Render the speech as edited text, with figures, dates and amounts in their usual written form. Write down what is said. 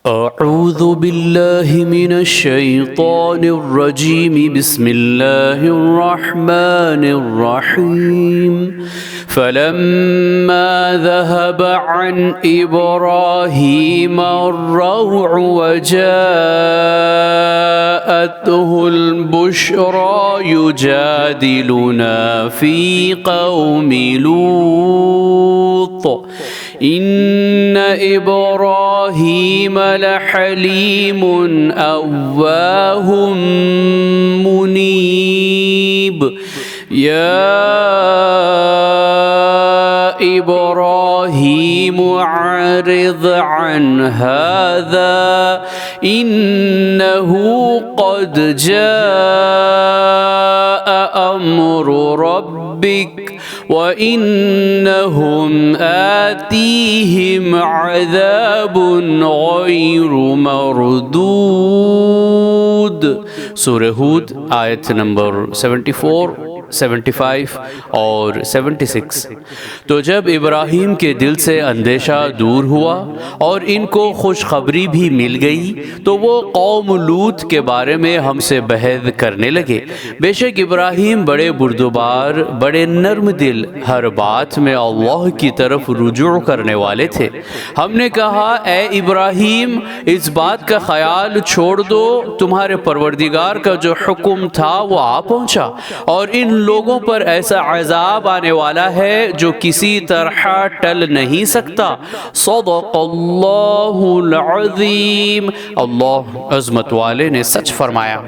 أعوذ بالله من الشيطان الرجيم بسم الله الرحمن الرحيم فلما ذهب عن إبراهيم الروع وجاءته البشرى يجادلنا في قوم لوط إن إبراهيم لحليم أواه منيب يا إبراهيم أعرض عن هذا إنه قد جاء أمر ربك وإنهم آتيهم عذاب غير مردود। सूरह हूद आयत नंबर 74, 75 और 76। तो जब इब्राहीम के दिल से अंदेशा दूर हुआ और इनको खुशखबरी भी मिल गई तो वो कौम लूत के बारे में हमसे बहस करने लगे। बेशक इब्राहीम बड़े बुर्दबार, बड़े नर्म दिल, हर बात में अल्लाह की तरफ रुजू करने वाले थे। हमने कहा, ए इब्राहीम, इस बात का ख्याल छोड़ दो, तुम्हारे परवरदिगार का जो हुक्म था वो आ पहुंचा और इन लोगों पर ऐसा अज़ाब आने वाला है जो किसी तरह टल नहीं सकता। सदक़ल्लाहुल अज़ीम। अल्लाह अज़मत वाले ने सच फरमाया।